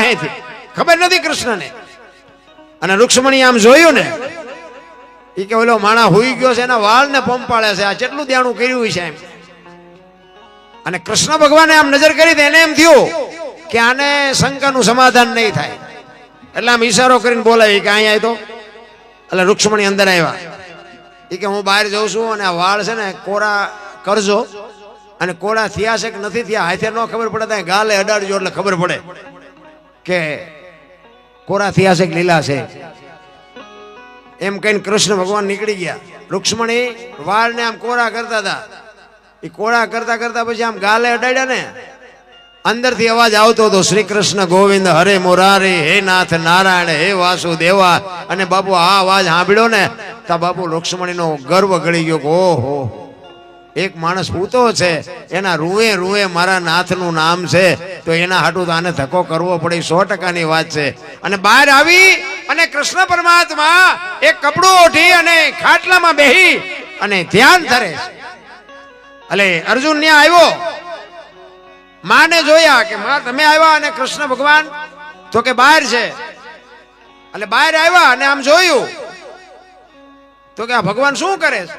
વાહેથી ખબર નથી કૃષ્ણને. અને રૂક્ષ્મણી આમ જોયું ને એ કે ઓલો માણા હુઈ ગયો છે એના વાળ ને પંપાળે છે, આ કેટલું દેણું કર્યું છે એમ. અને કૃષ્ણ ભગવાને આમ નજર કરી એને એમ થયું કે આને શંકાનું સમાધાન નહીં થાય, એટલે આમ ઈશારો કરીને બોલાવી કે અહીંયા તો. એટલે રૂક્ષ્મણી અંદર આવ્યા એ કે હું બહાર જઉં છું અને આ વાળ છે ને કોરા કરજો, અને કોરા થયા છે કે નથી થયા હાથે ન ખબર પડે ત્યાં ગાલે અડાડજો એટલે ખબર પડે કે કોરા થયા છે કે લીલા છે. એમ કહીને કૃષ્ણ ભગવાન નીકળી ગયા. રૂક્ષ્મણી વાળને આમ કોરા કરતા હતા, એ કોરા કરતા કરતા પછી આમ ગાલે અડાડ્યા ને અંદરથી અવાજ આવતો હતો, શ્રી કૃષ્ણ ગોવિંદ હરે મોરારી, હે નાથ નારાયણ, હે વાસુદેવા. અને બાપુ આ અવાજ સાંભળ્યો ને તો બાપુ રૂક્ષ્મણીનો ગર્વ ગળી ગયો કે ઓહો, એક માણસ પૂતો છે એના રૂએ રૂએ મારા નાથનું નામ છે, તો એના હાટું તો આને ધક્કો કરવો પડે, 100%ની વાત છે. અને બહાર આવી અને કૃષ્ણ પરમાત્મા એક કપડું ઓઢી અને ખાટલામાં બેહી અને ધ્યાન ધરે છે. એટલે અર્જુન ત્યાં આવ્યો, માને જોયા કે માં તમે આવ્યા, અને કૃષ્ણ ભગવાન તો કે બહાર છે. એટલે બહાર આવ્યા અને આમ જોયું તો કે આ ભગવાન શું કરે છે.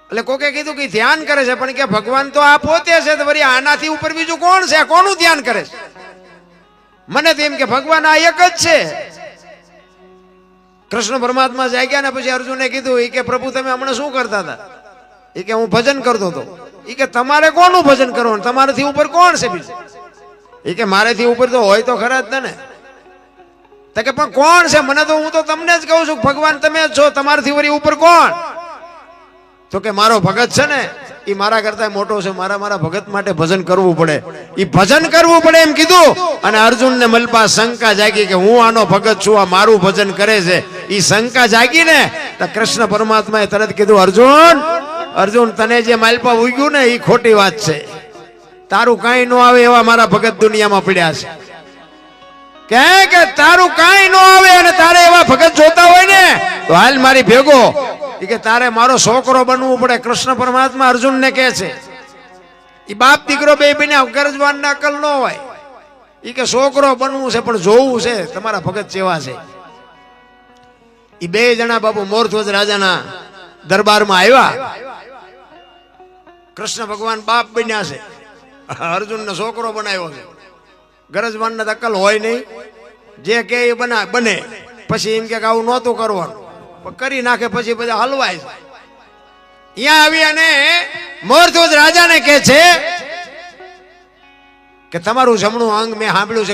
એટલે કોકે કીધું કે ધ્યાન કરે છે, પણ કે ભગવાન તો આ પોતે છે, તો વળી આનાથી ઉપર બીજું કોણ છે, કોનું ધ્યાન કરે છે. મને તો એમ કે ભગવાન આ એક જ છે. કૃષ્ણ પરમાત્મા જાગ્યા ને પછી અર્જુને કીધું એ કે પ્રભુ તમે હમણાં શું કરતા હતા. એ કે હું ભજન કરતો હતો. એ કે તમારે કોનું ભજન કરવાનું, તમારાથી ઉપર કોણ છે બીજું. એ કે મારેથી ઉપર તો હોય તો ખરા જ ને. તો કે પણ કોણ છે, મને તો હું તો તમને જ કહું છું ભગવાન તમે જ છો, તમારાથી વળી ઉપર કોણ. તો કે મારો ભગત છે ને એ મારા કરતા મોટો છે, મારા ભગત માટે ભજન કરવું પડે, એ ભજન કરવું પડે એમ કીધું. અને અર્જુન ને મલપા શંકા જાગી કે હું આનો ભગત છું, આ મારું ભજન કરે છે. એ શંકા જાગી ને તો કૃષ્ણ પરમાત્માએ તરત કીધું અર્જુન તને જે માલપા ઉગ્યું ને એ ખોટી વાત છે, તારું કાંઈ ન આવે એવા મારા ભગત દુનિયામાં પડ્યા છે. કે તારું કાંઈ ન આવે અને તારે એવા ભગત જોતા હોય ને તો હાલ મારી ભેગો. કે તારે મારો છોકરો બનવું પડે. કૃષ્ણ પરમાત્મા અર્જુન ને કહે છે એ બાપ દીકરો બે બન્યા ગરજવાન ના અકલ ન હોય. એ કે છોકરો બનવું છે પણ જોવું છે તમારા ભગત કેવા છે. એ બે જણા બાપુ મોરધ્વજ રાજાના દરબારમાં આવ્યા. કૃષ્ણ ભગવાન બાપ બન્યા છે, અર્જુન ને છોકરો બનાવ્યો છે. ગરજવાન ને અકલ હોય નહીં, જે કે એ બને. પછી એમ કે આવું નહોતું કરવાનું, કરી નાખે પછી બધા હલવાય છે. અહીંયા આવી અને મોરધ્વજ રાજાને કહે છે કે તમારું જમણું અંગ મેં સાંભળ્યું છે